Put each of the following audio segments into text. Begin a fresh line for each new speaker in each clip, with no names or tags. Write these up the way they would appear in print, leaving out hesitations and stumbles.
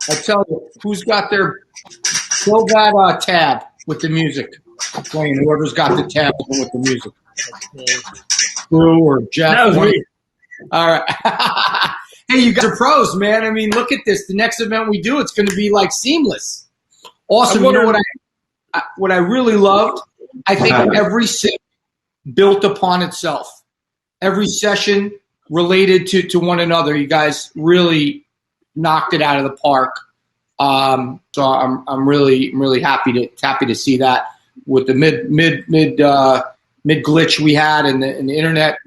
I tell you, who's got their fill that tab with the music playing? Whoever's got the tab with the music. Lou or Jeff.
That was me.
All right. Hey, you guys are pros, man. I mean, look at this. The next event we do, it's going to be like seamless. Awesome. You know what I really loved? I think every session built upon itself. Every session related to one another. You guys really knocked it out of the park. So I'm really happy to see that with the mid glitch we had in the internet.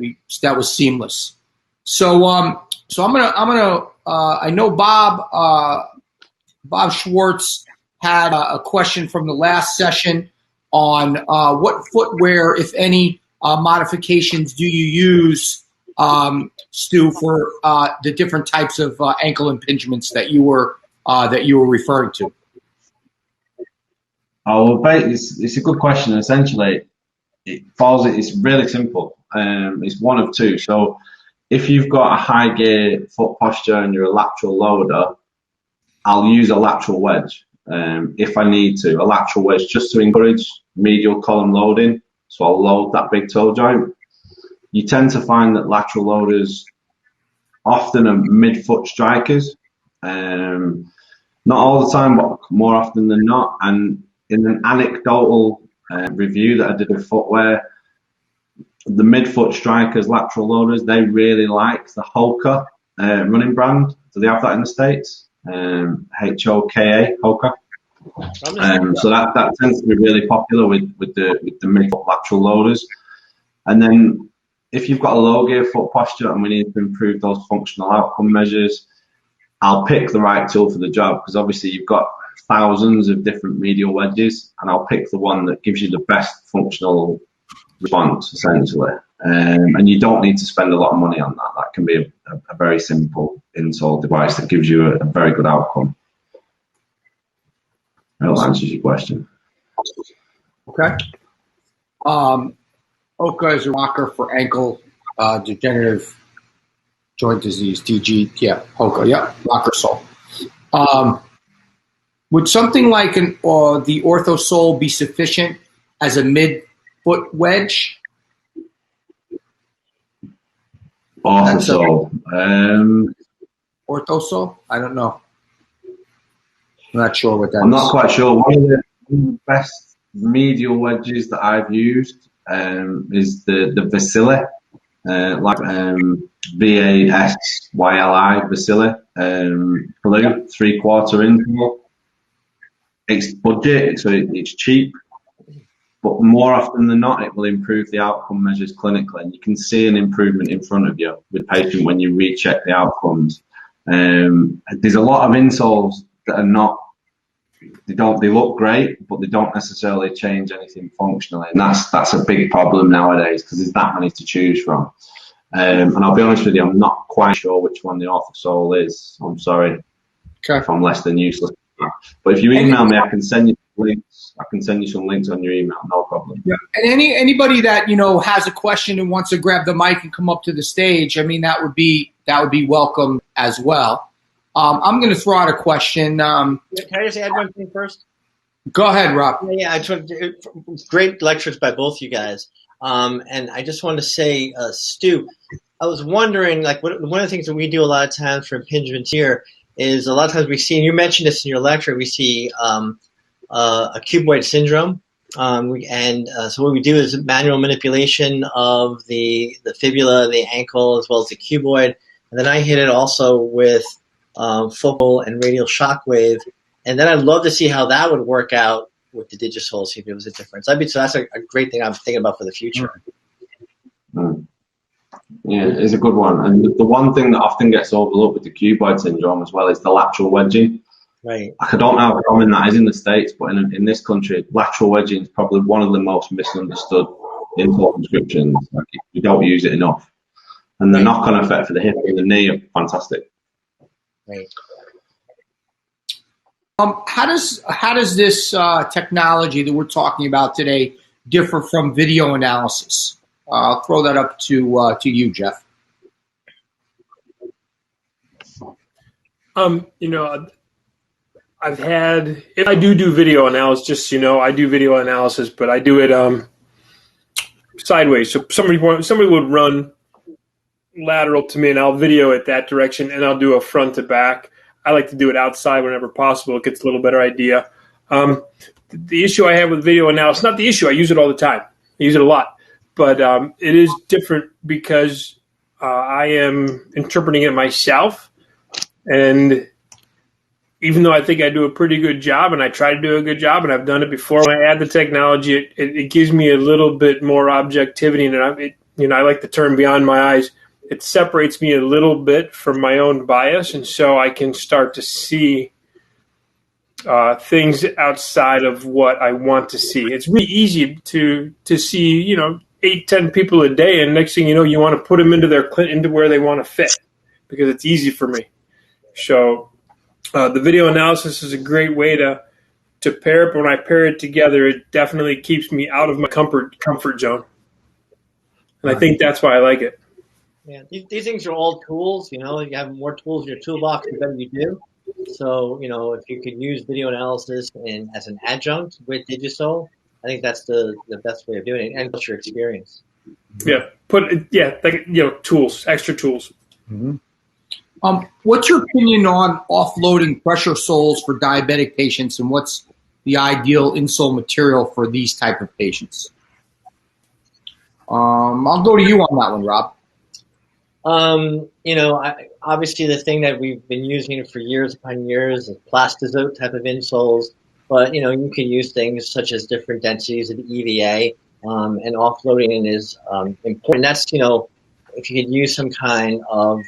That was seamless. So I'm gonna I know Bob Schwartz had a question from the last session on what footwear, if any, modifications do you use, Stu, for the different types of ankle impingements that you were referring to?
Oh, well, it's a good question. Essentially, it's really simple. It's one of two. So if you've got a high gear foot posture and you're a lateral loader, I'll use a lateral wedge if I need to. A lateral wedge just to encourage medial column loading. So I'll load that big toe joint. You tend to find that lateral loaders often are mid-foot strikers. Not all the time, but more often than not. And in an anecdotal review that I did of footwear, the mid-foot strikers, lateral loaders, they really like the Hoka running brand. Do they have that in the States? Hoka, Hoka. So that tends to be really popular with the mid-foot lateral loaders. And then if you've got a low gear foot posture and we need to improve those functional outcome measures, I'll pick the right tool for the job, because obviously you've got thousands of different medial wedges, and I'll pick the one that gives you the best functional response, essentially. And you don't need to spend a lot of money on that. That can be a very simple insole device that gives you a very good outcome. I hope that answers your question.
Okay. Hoka is a rocker for ankle degenerative joint disease, DG. Yeah, Hoka. Yeah, rocker sole. Would something like the ortho sole be sufficient as a mid-foot wedge?
Ortho sole.
Ortho sole? I don't know. I'm not sure what that is.
I'm not quite sure. One of the best medial wedges that I've used is the Vasili, VASYLI Vasili, blue, 3/4 inch. It's budget, so it's cheap, but more often than not, it will improve the outcome measures clinically, and you can see an improvement in front of you with the patient when you recheck the outcomes. There's a lot of insoles that are not. They look great, but they don't necessarily change anything functionally, and that's a big problem nowadays because there's that many to choose from. And I'll be honest with you, I'm not quite sure which one the ortho sole is. I'm sorry if I'm less than useless. But if you email me, I can send you links. I can send you some links on your email, no problem.
Yeah. And anybody that has a question and wants to grab the mic and come up to the stage, I mean that would be welcome as well. I'm going to throw out a question.
Can I just add one thing first?
Go ahead, Rob.
Yeah, I just want to, great lectures by both you guys. And I just wanted to say, Stu, I was wondering, like, one of the things that we do a lot of times for impingements here is a lot of times we see, and you mentioned this in your lecture, we see a cuboid syndrome. So what we do is manual manipulation of the fibula, the ankle, as well as the cuboid. And then I hit it also with focal and radial shockwave. And then I'd love to see how that would work out with the Digisole, see if there was a difference. So that's a great thing I'm thinking about for the future.
Yeah, it's a good one. And the one thing that often gets overlooked with the cuboid syndrome as well is the lateral wedging.
Right.
I don't know how common that is in the States, but in this country, lateral wedging is probably one of the most misunderstood insole prescriptions. Like, we don't use it enough. And the knock-on effect for the hip and the knee are fantastic.
Right.
How does this technology that we're talking about today differ from video analysis? I'll throw that up to you, Jeff.
I do video analysis, just so you know, I do video analysis, but I do it sideways. So somebody would run lateral to me, and I'll video it that direction, and I'll do a front to back. I like to do it outside whenever possible. It gets a little better idea. The issue I have with video analysis, not the issue, I use it all the time. I use it a lot. But it is different because I am interpreting it myself, and even though I think I do a pretty good job, and I try to do a good job, and I've done it before, when I add the technology, it gives me a little bit more objectivity, and I like the term beyond my eyes. It separates me a little bit from my own bias, and so I can start to see things outside of what I want to see. It's really easy to see, 8-10 people a day, and next thing you know, you want to put them into where they want to fit, because it's easy for me. So the video analysis is a great way to pair it. But when I pair it together, it definitely keeps me out of my comfort zone, and I think that's why I like it.
Yeah, these things are all tools. You have more tools in your toolbox, the better you do. So, if you could use video analysis as an adjunct with digital, I think that's the best way of doing it, and what's your experience?
Yeah, tools, extra tools.
Mm-hmm. What's your opinion on offloading pressure soles for diabetic patients, and what's the ideal insole material for these type of patients? I'll go to you on that one, Rob.
Obviously the thing that we've been using for years upon years is plastizote type of insoles, but you can use things such as different densities of EVA, and offloading is important. That's if you could use some kind of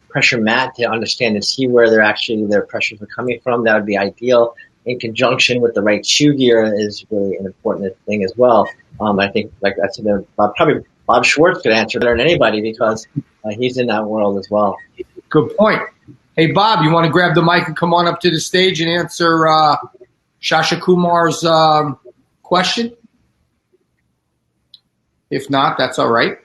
pressure mat to understand and see where their pressures are coming from, that would be ideal. In conjunction with the right shoe gear is really an important thing as well. I think, like I said, probably Bob Schwartz could answer better than anybody because he's in that world as well.
Good point. Hey, Bob, you want to grab the mic and come on up to the stage and answer Shasha Kumar's question? If not, that's all right.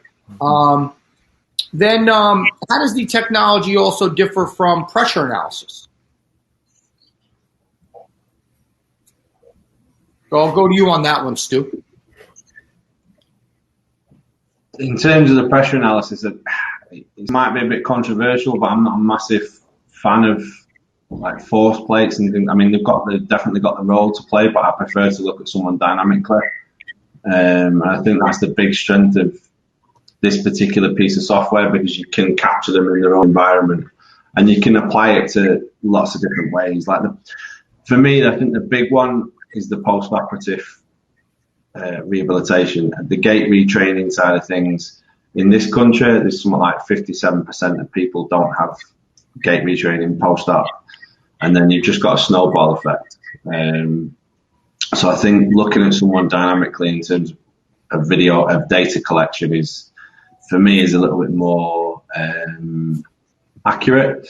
Then how does the technology also differ from pressure analysis? So I'll go to you on that one, Stu.
In terms of the pressure analysis, it might be a bit controversial, but I'm not a massive fan of like force plates and things. I mean, they've definitely got the role to play, but I prefer to look at someone dynamically. I think that's the big strength of this particular piece of software, because you can capture them in their own environment and you can apply it to lots of different ways. For me, I think the big one is the post-operative rehabilitation. The gait retraining side of things, in this country, there's something like 57% of people don't have gait retraining post-op, and then you've just got a snowball effect. So I think looking at someone dynamically in terms of video, of data collection for me, is a little bit more accurate.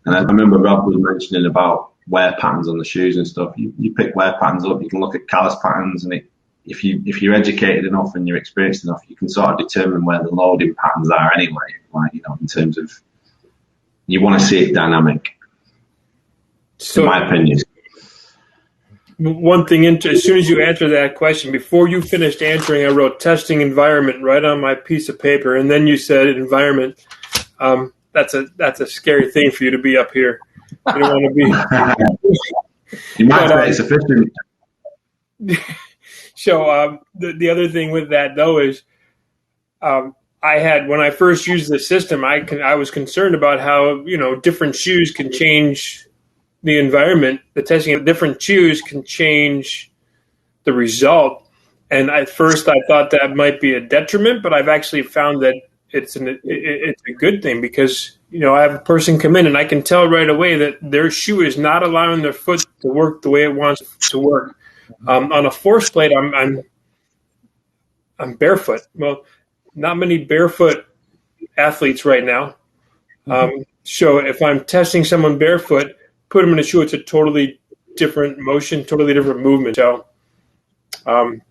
And I remember Rob was mentioning about wear patterns on the shoes and stuff. You pick wear patterns up, you can look at callus patterns, and if you're educated enough and you're experienced enough, you can sort of determine where the loading patterns are anyway. In terms of, you want to see it dynamic. So, in my opinion.
One thing, as soon as you answer that question, before you finished answering, I wrote testing environment right on my piece of paper, and then you said environment. That's a scary thing for you to be up here. You don't want to be.
You might say it's efficient.
So the other thing with that though is, when I first used the system, I was concerned about how different shoes can change the environment. The testing of different shoes can change the result. And at first I thought that might be a detriment, but I've actually found that it's a good thing, because I have a person come in and I can tell right away that their shoe is not allowing their foot to work the way it wants to work. On a force plate, I'm barefoot. Well, not many barefoot athletes right now. So if I'm testing someone barefoot, put them in a shoe, it's a totally different motion, totally different movement. So I'm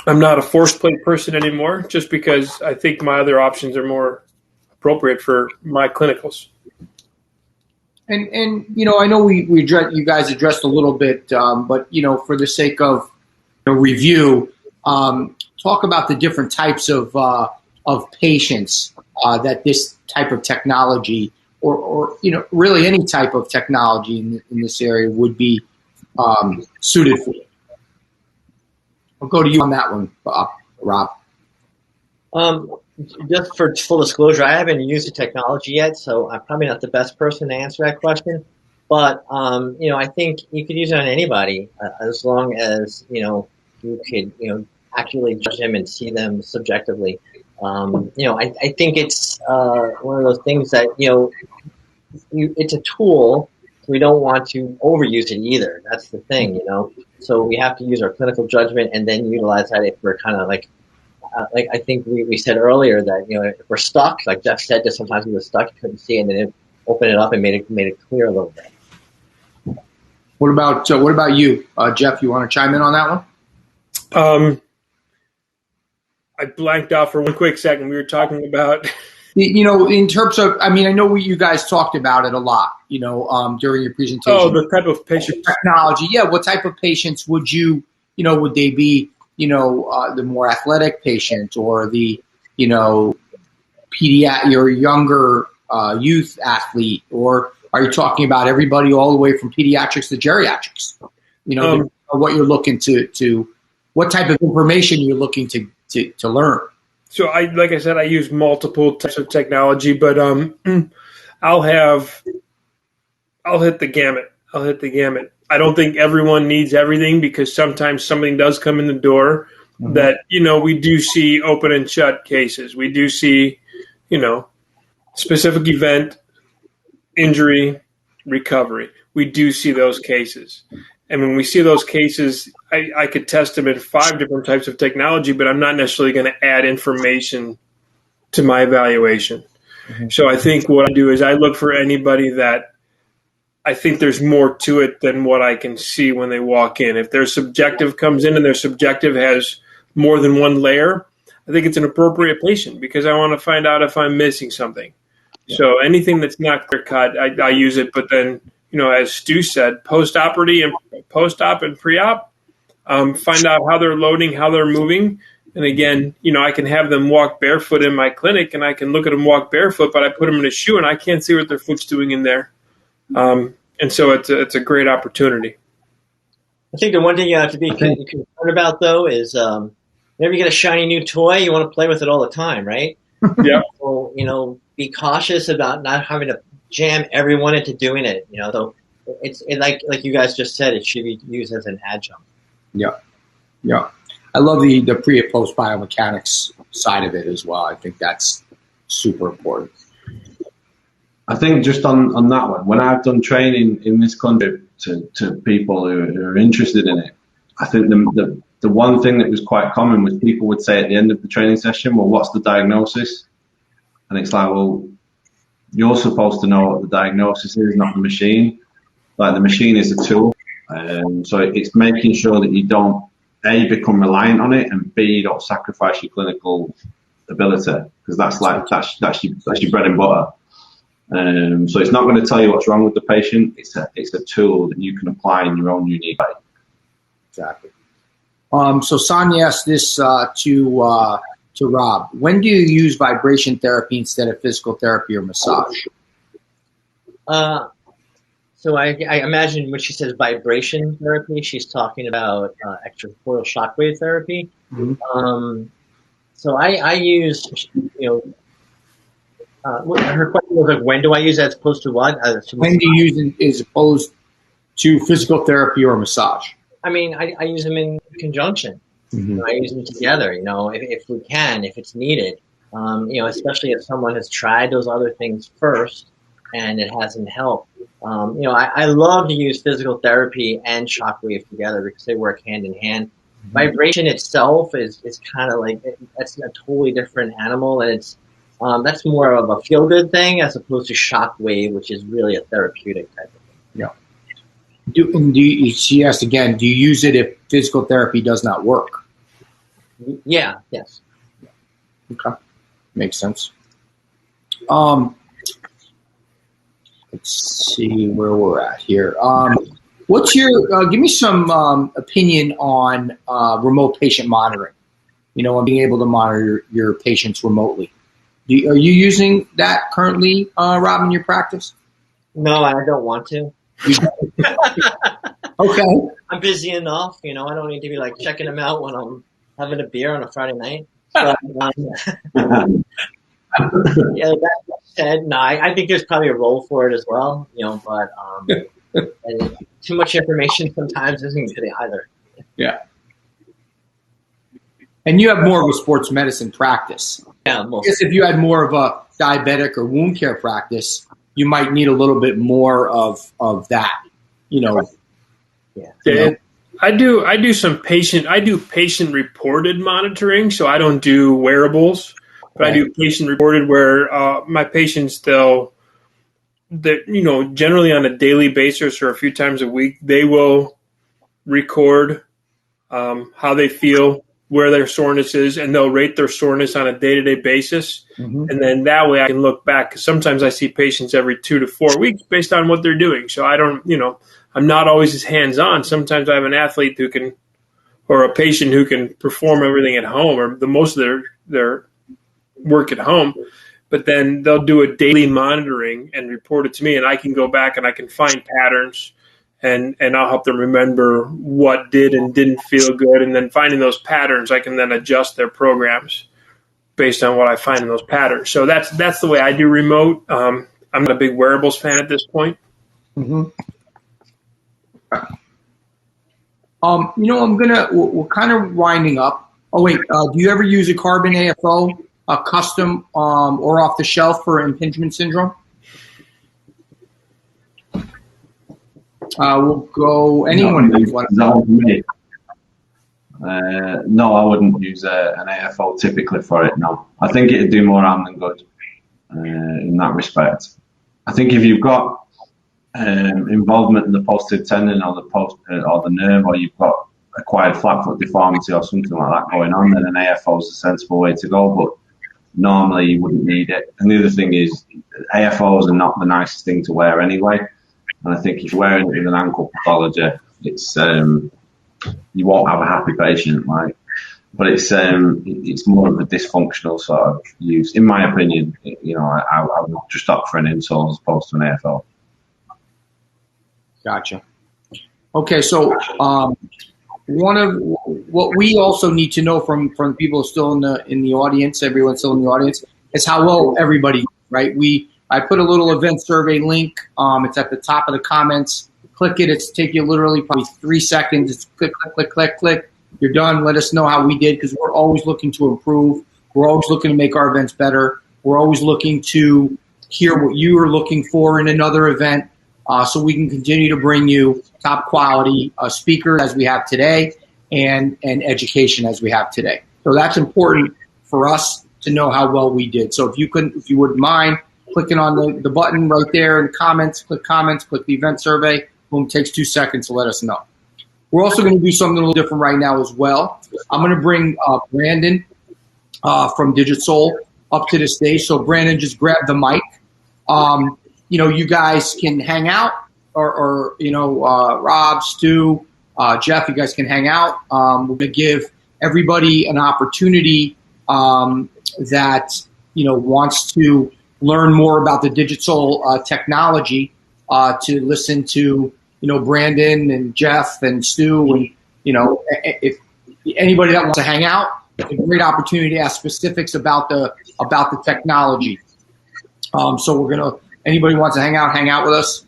not a force plate person anymore, just because I think my other options are more appropriate for my clinicals.
And I know we you guys addressed a little bit, but for the sake of review, talk about the different types of patients that this type of technology, or really any type of technology in this area would be suited for. I'll go to you on that one, Rob.
Just for full disclosure, I haven't used the technology yet, so I'm probably not the best person to answer that question. But I think you could use it on anybody as long as you could accurately judge them and see them subjectively. I think it's one of those things that it's a tool. We don't want to overuse it either. That's the thing, So we have to use our clinical judgment and then utilize that if we're kind of like I think we said earlier that if we're stuck, like Jeff said, that sometimes we were stuck, you couldn't see, and then it opened it up and made it clear a little bit.
What about you, Jeff? You want to chime in on that one?
I blanked out for one quick second. We were talking about.
In terms of, I know you guys talked about it a lot, during your presentation.
Oh, the type of patients.
Technology. Yeah. What type of patients would you, would they be, the more athletic patient or the, your younger youth athlete, or are you talking about everybody all the way from pediatrics to geriatrics? What you're looking to what type of information you're looking to learn.
So like I said, I use multiple types of technology, but I'll hit the gamut. I don't think everyone needs everything, because sometimes something does come in the door that, we do see open and shut cases. We do see, specific event, injury, recovery. We do see those cases. And when we see those cases, I could test them in 5 different types of technology, but I'm not necessarily going to add information to my evaluation. Mm-hmm. So I think what I do is I look for anybody that I think there's more to it than what I can see when they walk in. If their subjective comes in and their subjective has more than one layer, I think it's an appropriate patient, because I want to find out if I'm missing something. Yeah. So anything that's not clear cut, I use it. But then, as Stu said, post-op and pre-op, find out how they're loading, how they're moving. And again, I can have them walk barefoot in my clinic, and I can look at them walk barefoot, but I put them in a shoe and I can't see what their foot's doing in there. And so it's a great opportunity.
I think the one thing you have to be concerned about, though, is whenever you get a shiny new toy, you want to play with it all the time, right?
Yeah.
So, be cautious about not having to jam everyone into doing it. So it's like you guys just said, it should be used as an adjunct.
Yeah. I love the pre and post biomechanics side of it as well. I think that's super important.
I think just on that one, when I've done training in this country to people who are interested in it, I think the one thing that was quite common was people would say at the end of the training session, well, what's the diagnosis? And it's like, well, you're supposed to know what the diagnosis is, not the machine. Like, the machine is a tool. So it's making sure that you don't, A, become reliant on it, and B, you don't sacrifice your clinical ability, because that's your bread and butter. So it's not going to tell you what's wrong with the patient. It's a tool that you can apply in your own unique way.
Exactly. So Sonia asked this to Rob. When do you use vibration therapy instead of physical therapy or massage?
So I imagine when she says vibration therapy, she's talking about extracorporeal shockwave therapy. Mm-hmm. So I use, her question was like, when do I use it as opposed to what?
When do you use it as opposed to physical therapy or massage?
I use them in conjunction. Mm-hmm. I use them together, if we can, if it's needed. Especially if someone has tried those other things first and it hasn't helped. I love to use physical therapy and shockwave together because they work hand in hand. Mm-hmm. Vibration itself is kind of like, that's a totally different animal, and it's that's more of a feel-good thing as opposed to shockwave, which is really a therapeutic type of thing.
Yeah. She asked again, do you use it if physical therapy does not work?
Yeah, yes.
Okay. Makes sense. let's see where we're at here. What's your give me some opinion on remote patient monitoring? And being able to monitor your patients remotely. Are you using that currently, Rob, in your practice?
No, I don't want to.
Okay.
I'm busy enough, I don't need to be like checking them out when I'm having a beer on a Friday night. But, yeah, that said, no, I think there's probably a role for it as well, but too much information sometimes isn't good either.
Yeah. And you have more of a sports medicine practice.
Yeah,
I guess if you had more of a diabetic or wound care practice, you might need a little bit more of that,
Yeah. I do some patient reported monitoring, so I don't do wearables, but I do patient reported where my patients generally on a daily basis or a few times a week, they will record how they feel, where their soreness is, and they'll rate their soreness on a day-to-day basis. Mm-hmm. And then that way I can look back, because sometimes I see patients every 2 to 4 weeks based on what they're doing. So I don't, I'm not always as hands-on. Sometimes I have an athlete who can, or a patient who can perform everything at home, or the most of their work at home. But then they'll do a daily monitoring and report it to me, and I can go back and I can find patterns, and I'll help them remember what did and didn't feel good. And then finding those patterns, I can then adjust their programs based on what I find in those patterns. So that's the way I do remote. I'm not a big wearables fan at this point.
Mm-hmm. We're kind of winding up. Oh wait, do you ever use a carbon AFO, a custom or off the shelf for impingement syndrome? We'll go anyone.
No, I wouldn't use an AFO typically for it. No, I think it'd do more harm than good in that respect. I think if you've got involvement in the positive tendon or the nerve, or you've got acquired flat foot deformity or something like that going on, then an AFO is a sensible way to go. But normally you wouldn't need it. And the other thing is, AFOs are not the nicest thing to wear anyway. And I think if you're wearing it with an ankle pathology, it's you won't have a happy patient, right? But it's more of a dysfunctional sort of use, in my opinion. I would just opt for an insole as opposed to an AFO.
Gotcha. Okay, so one of what we also need to know from people still in the audience, everyone still in the audience, is how well everybody, right? I put a little event survey link. It's at the top of the comments. Click it. It's take you literally probably 3 seconds. It's click, click, click, click, click. You're done. Let us know how we did, because we're always looking to improve. We're always looking to make our events better. We're always looking to hear what you are looking for in another event, so we can continue to bring you top quality speakers as we have today, and education as we have today. So that's important for us to know how well we did. So if you wouldn't mind clicking on the button right there in comments, click the event survey. Boom, takes 2 seconds to let us know. We're also going to do something a little different right now as well. I'm going to bring Brandon from DigitSoul up to the stage. So Brandon, just grab the mic. You guys can hang out, or Rob, Stu, Jeff, you guys can hang out. We're going to give everybody an opportunity that wants to learn more about the DigitSoul technology to listen to Brandon and Jeff and Stu, and if anybody that wants to hang out, it's a great opportunity to ask specifics about the technology. So we're gonna. Anybody wants to hang out with us?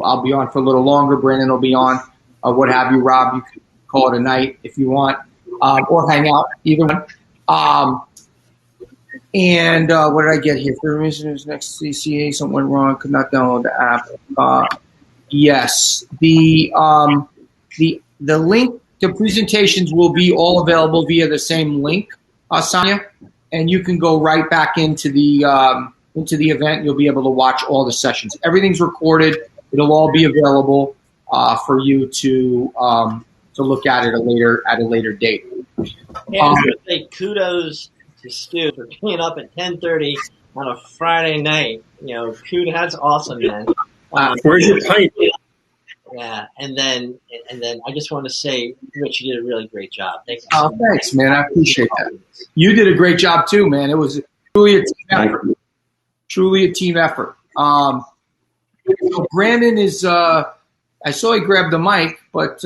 I'll be on for a little longer. Brandon will be on. What have you, Rob? You can call it a night if you want, or hang out. Either one. And what did I get here? For reasons next CCA, something went wrong. Could not download the app. Yes, the link to presentations will be all available via the same link, Sonia, and you can go right back into the event. You'll be able to watch all the sessions. Everything's recorded. It'll all be available for you to look at it at a later date.
Yeah, I was going to say kudos to Stu for being up at 10:30 on a Friday night. Kudos, that's awesome, man.
Where's your pint?
Yeah, and then I just want to say, Rich, you did a really great job. Thank you.
Oh, thanks, man. I appreciate that. You did a great job too, man. It was truly a team effort. Truly a team effort. So Brandon is. I saw he grabbed the mic, but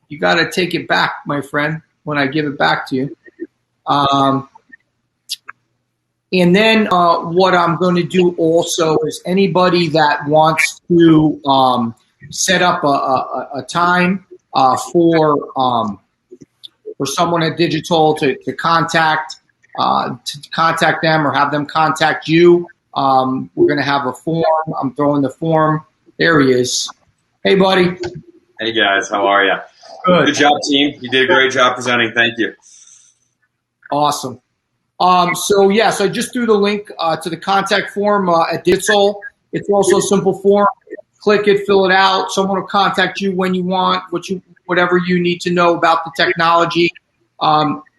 you got to take it back, my friend, when I give it back to you. And then what I'm going to do also is anybody that wants to set up a time for someone at Digital to contact them or have them contact you. We're going to have a form. I'm throwing the form. There he is. Hey, buddy.
Hey, guys. How are you?
Good
job, team. You did a great job presenting. Thank you.
Awesome. So I just threw the link to the contact form at Digital. It's also a simple form. Click it, fill it out. Someone will contact you when you want, whatever you need to know about the technology.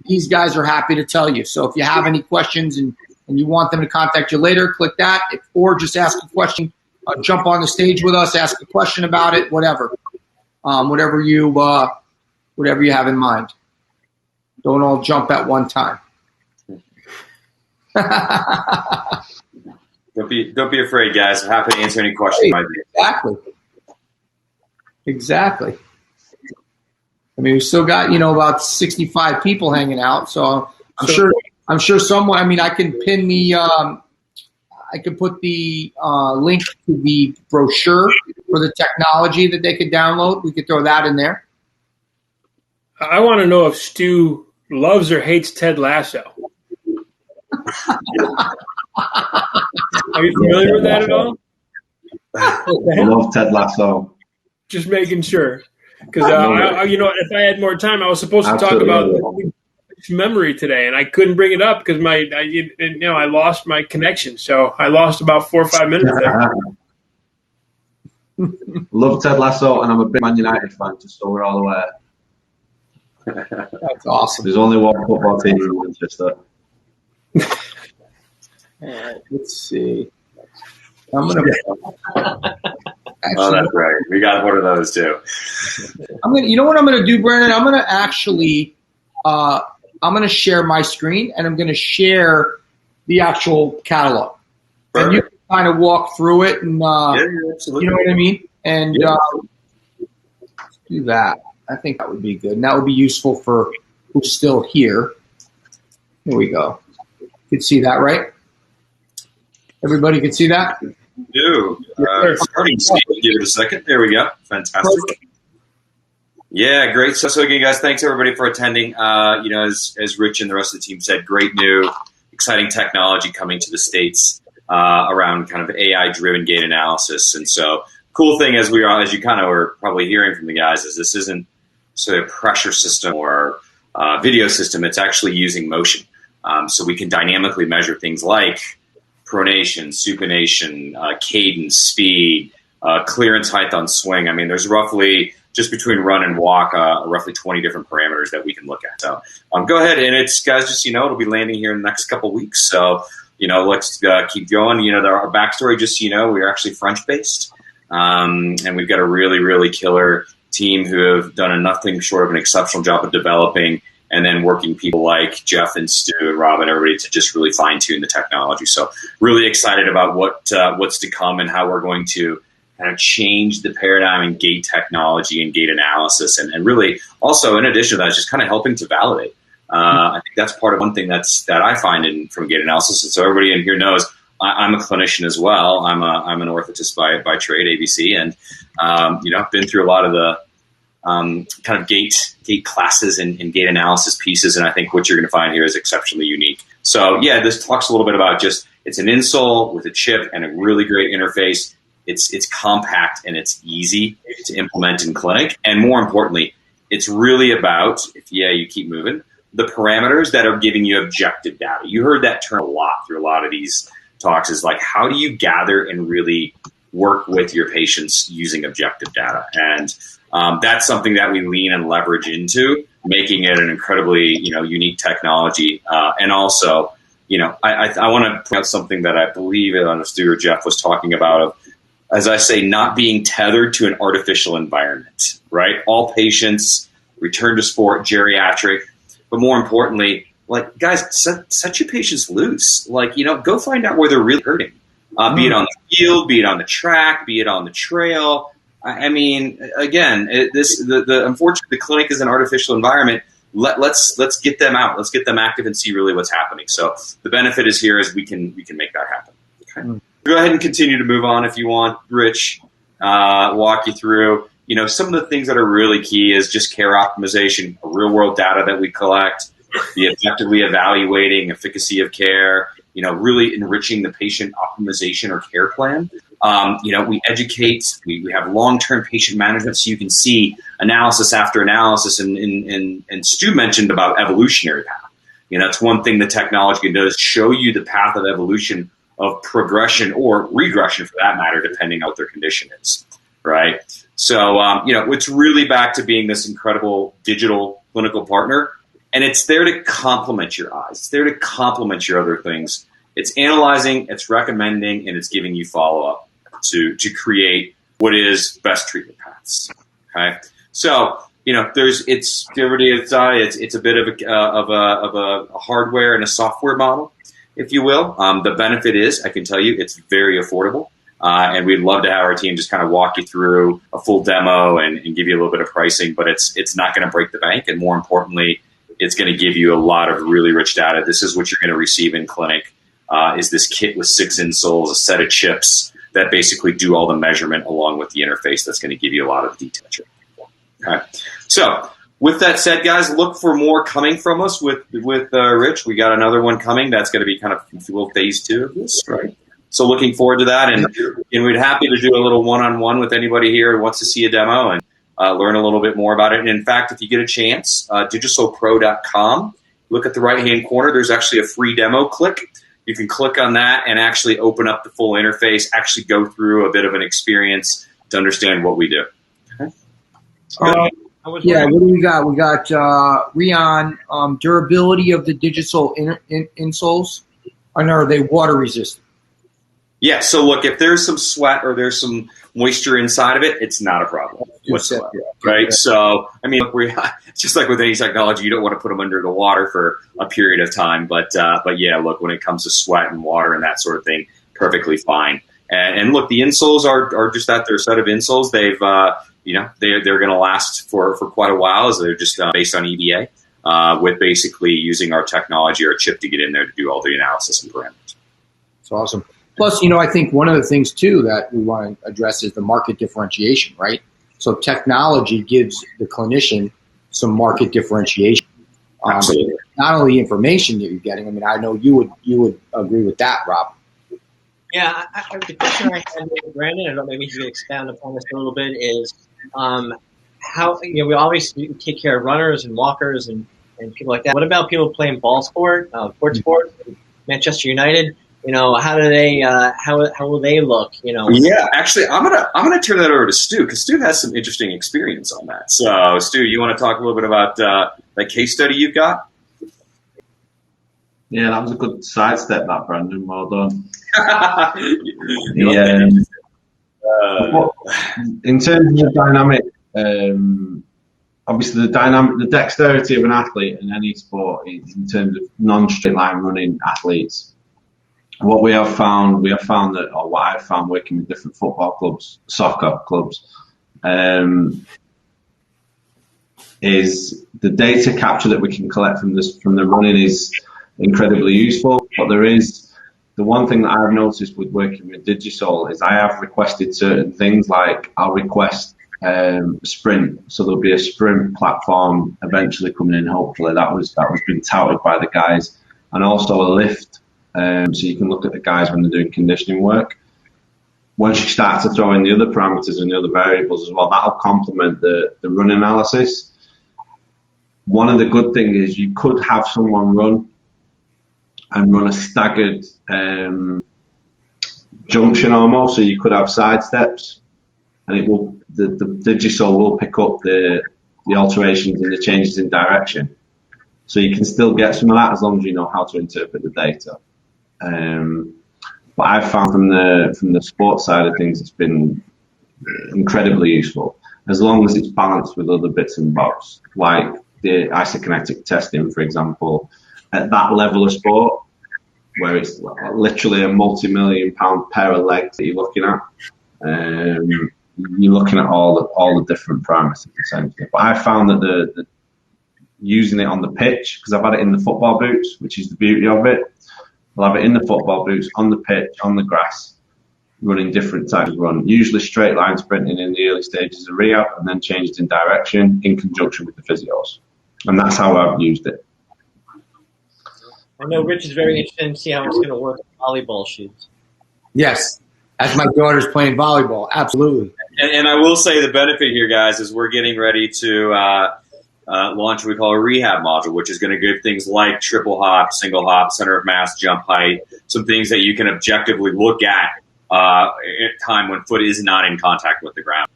These guys are happy to tell you. So if you have any questions and you want them to contact you later, click that, or just ask a question. Jump on the stage with us, ask a question about it, whatever. Whatever you have in mind. Don't all jump at one time.
Don't be afraid, guys. I'm happy to answer any questions.
Exactly. I mean, we still got about 65 people hanging out, so I'm sure someone. I mean, I can pin the. I can put the link to the brochure for the technology that they could download. We could throw that in there.
I want to know if Stu loves or hates Ted Lasso. Are you familiar with that at all?
I love Ted Lasso.
Just making sure, because if I had more time, I was supposed to talk about memory today, and I couldn't bring it up because I lost my connection, so I lost about 4 or 5 minutes there.
Love Ted Lasso, and I'm a big Man United fan, just so we're all aware.
That's awesome.
There's only one football team in Manchester.
All right, let's see. I'm gonna.
Oh, that's right. We got one of those too.
You know what I'm gonna do, Brandon? I'm gonna actually. I'm going to share my screen, and I'm going to share the actual catalog. Perfect. And you can kind of walk through it, and
absolutely.
You know what I mean? And do that. I think that would be good. And that would be useful for who's still here. Here we go. You can see that, right? Everybody can see that?
Do. Starting to see it. Give it a second. There we go. Fantastic. Perfect. Yeah, great. So again, guys, thanks everybody for attending. As Rich and the rest of the team said, great new, exciting technology coming to the States around kind of AI-driven gait analysis. And so, cool thing as you kind of were probably hearing from the guys, is this isn't sort of a pressure system or video system. It's actually using motion. So we can dynamically measure things like pronation, supination, cadence, speed, clearance height on swing. I mean, there's roughly, just between run and walk, roughly 20 different parameters that we can look at. So go ahead, and it's, guys, just, it'll be landing here in the next couple of weeks. So, let's keep going. Our backstory, just, we are actually French-based, and we've got a really, really killer team who have done nothing short of an exceptional job of developing and then working people like Jeff and Stu and Rob and everybody to just really fine-tune the technology. So really excited about what's to come and how we're going to kind of change the paradigm in gait technology and gait analysis, and really also, in addition to that, just kind of helping to validate. I think that's part of one thing that I find from gait analysis. And so everybody in here knows I'm a clinician as well. I'm an orthotist by trade, ABC, and I've been through a lot of the kind of gait classes and gait analysis pieces, and I think what you're going to find here is exceptionally unique. So yeah, this talks a little bit about just, it's an insole with a chip and a really great interface. It's compact and it's easy to implement in clinic. And more importantly, it's really about, you keep moving, the parameters that are giving you objective data. You heard that term a lot through a lot of these talks, is like, how do you gather and really work with your patients using objective data? And that's something that we lean and leverage into, making it an incredibly, unique technology. And also, I want to point out something that I believe Stu or Jeff was talking about, of as I say, not being tethered to an artificial environment, right? All patients return to sport, geriatric, but more importantly, like, guys, set your patients loose. Like, go find out where they're really hurting. Be it on the field, be it on the track, be it on the trail. I mean, again, unfortunately, the clinic is an artificial environment. Let's get them out. Let's get them active and see really what's happening. So the benefit is here is we can make that happen. Okay. Go ahead and continue to move on if you want, Rich. Walk you through. Some of the things that are really key is just care optimization, real world data that we collect, the effectively evaluating efficacy of care. Really enriching the patient optimization or care plan. We educate, we have long-term patient management, so you can see analysis after analysis. And Stu mentioned about evolutionary path. That's one thing the technology can do, is show you the path of evolution of progression or regression, for that matter, depending on what their condition is, right? So, it's really back to being this incredible digital clinical partner. And it's there to complement your eyes. It's there to complement your other things. It's analyzing, it's recommending, and it's giving you follow-up to create what is best treatment paths. Okay, so it's a bit of a hardware and a software model, if you will. The benefit is, I can tell you, it's very affordable, and we'd love to have our team just kind of walk you through a full demo and give you a little bit of pricing. But it's not going to break the bank, and more importantly, it's going to give you a lot of really rich data. This is what you're going to receive in clinic. Is this kit with 6 insoles, a set of chips that basically do all the measurement along with the interface that's going to give you a lot of detail. Okay. So with that said, guys, look for more coming from us with Rich. We got another one coming that's going to be kind of phase 2 of this, right? So looking forward to that. And we'd happy to do a little one-on-one with anybody here who wants to see a demo and learn a little bit more about it. And in fact, if you get a chance, digitalpro.com, look at the right-hand corner. There's actually a free demo click. You can click on that and actually open up the full interface, actually go through a bit of an experience to understand what we do. Okay.
What do we got? We got Rion, durability of the digital insoles. And are they water resistant?
Yeah, so look, if there's some sweat or there's some moisture inside of it, it's not a problem whatsoever, right? So, I mean, just like with any technology, you don't want to put them under the water for a period of time. But yeah, look, when it comes to sweat and water and that sort of thing, perfectly fine. And look, the insoles are just that. They're a set of insoles. They've, they're going to last for quite a while, as they're just based on EVA, with basically using our technology or chip to get in there to do all the analysis and parameters.
That's awesome. Plus, I think one of the things, too, that we want to address is the market differentiation, right? So technology gives the clinician some market differentiation.
Absolutely.
Not only information that you're getting. I mean, I know you would agree with that, Rob.
Yeah, the question I had with Brandon, I don't know, maybe you could expand upon this a little bit, is how, we always take care of runners and walkers and people like that. What about people playing ball sport, court sport, Manchester United? How do they? How will they look?
Yeah, actually, I'm gonna turn that over to Stu, because Stu has some interesting experience on that. So, Stu, you want to talk a little bit about that case study you've got?
Yeah, that was a good sidestep, that, Brandon. Well done. In terms of the dynamic, obviously the dexterity of an athlete in any sport, in terms of non-straight line running athletes. What we have found that, or what I've found working with different football clubs, soccer clubs, is the data capture that we can collect from the running is incredibly useful. But there is the one thing that I've noticed with working with Digisol is I have requested certain things, like I'll request sprint, so there'll be a sprint platform eventually coming in. Hopefully that was been touted by the guys, and also a lift. So you can look at the guys when they're doing conditioning work. Once you start to throw in the other parameters and the other variables as well, that'll complement the run analysis. One of the good things is you could have someone run a staggered junction almost, so you could have side steps, and the Digisol will pick up the alterations and the changes in direction. So you can still get some of that as long as you know how to interpret the data. But I've found from the sports side of things, it's been incredibly useful, as long as it's balanced with other bits and bobs, like the isokinetic testing, for example, at that level of sport, where it's literally a multi-million-pound pair of legs that you're looking at. You're looking at all the different parameters essentially. But I found that the using it on the pitch, because I've had it in the football boots, which is the beauty of it. I'll have it in the football boots, on the pitch, on the grass, running different types of run, usually straight line sprinting in the early stages of rehab, and then changed in direction in conjunction with the physios. And that's how I've used it.
I know Rich is very interested in see how it's going to work with volleyball shoes.
Yes, as my daughter's playing volleyball, absolutely.
And I will say the benefit here, guys, is we're getting ready to launch what we call a rehab module, which is going to give things like triple hop, single hop, center of mass, jump height, some things that you can objectively look at time when foot is not in contact with the ground,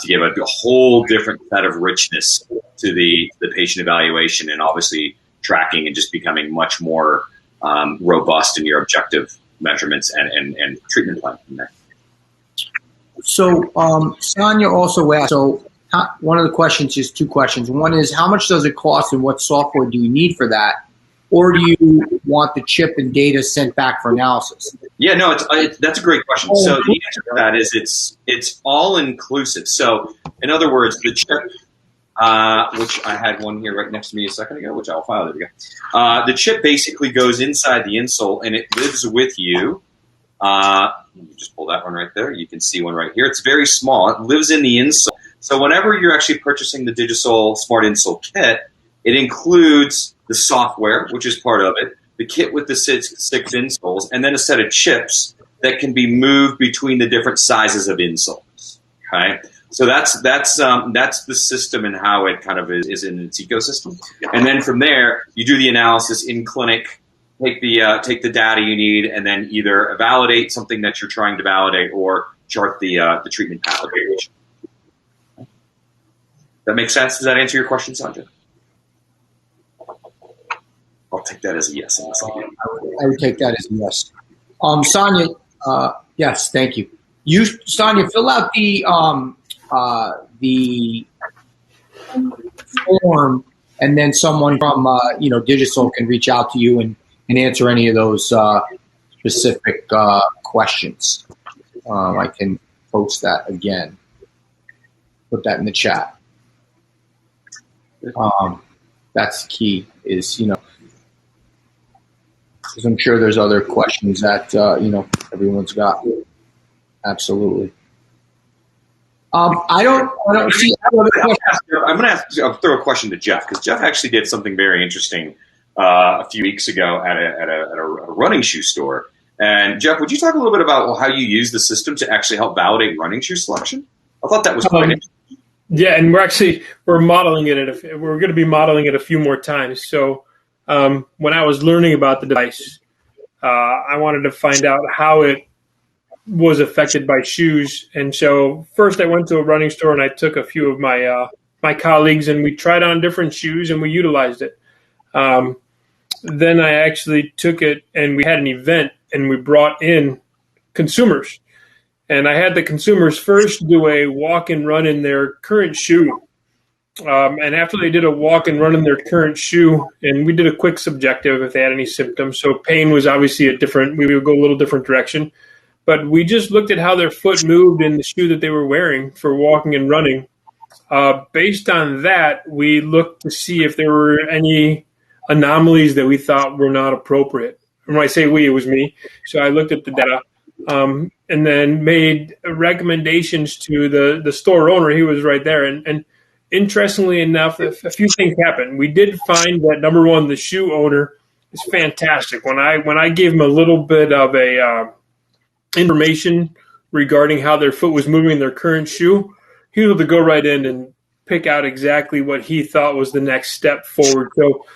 to give a whole different set of richness to the patient evaluation, and obviously tracking and just becoming much more robust in your objective measurements and treatment plan from there.
So Sonia also asked, one of the questions is two questions. One is, how much does it cost and what software do you need for that? Or do you want the chip and data sent back for analysis?
Yeah, no, that's a great question. So the answer to that is it's all inclusive. So in other words, the chip, which I had one here right next to me a second ago, which I'll file. There we go. The chip basically goes inside the insole and it lives with you. Let me just pull that one right there. You can see one right here. It's very small. It lives in the insole. So whenever you're actually purchasing the Digisole Smart Insole Kit, it includes the software, which is part of it, the kit with the six insoles, and then a set of chips that can be moved between the different sizes of insoles. Okay, so that's the system and how it kind of is in its ecosystem. And then from there, you do the analysis in clinic, take the data you need, and then either validate something that you're trying to validate or chart the treatment path. That makes sense? Does that answer your question, Sanjay? I'll take that as a yes.
I would take that as a yes. Sonia, yes, thank you. Sonia, fill out the form, and then someone from Digisol can reach out to you and answer any of those specific questions. I can post that again. Put that in the chat. That's key. Is because I'm sure there's other questions that everyone's got. Absolutely. I don't see.
I'm going to I'll throw a question to Jeff, because Jeff actually did something very interesting a few weeks ago at a running shoe store. And Jeff, would you talk a little bit about how you use the system to actually help validate running shoe selection? I thought that was quite interesting.
Yeah, and we're modeling it. We're going to be modeling it a few more times. So when I was learning about the device, I wanted to find out how it was affected by shoes. And so first I went to a running store and I took a few of my colleagues and we tried on different shoes and we utilized it. Then I actually took it and we had an event and we brought in consumers. And I had the consumers first do a walk and run in their current shoe. And after they did a walk and run in their current shoe, and we did a quick subjective if they had any symptoms. So pain was obviously we would go a little different direction. But we just looked at how their foot moved in the shoe that they were wearing for walking and running. Based on that, we looked to see if there were any anomalies that we thought were not appropriate. And when I say we, it was me. So I looked at the data. And then made recommendations to the store owner. He was right there. And interestingly enough, a few things happened. We did find that, number one, the shoe owner is fantastic. When I gave him a little bit of information regarding how their foot was moving in their current shoe, he was able to go right in and pick out exactly what he thought was the next step forward. So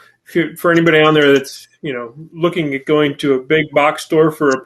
for anybody on there that's looking at going to a big box store for a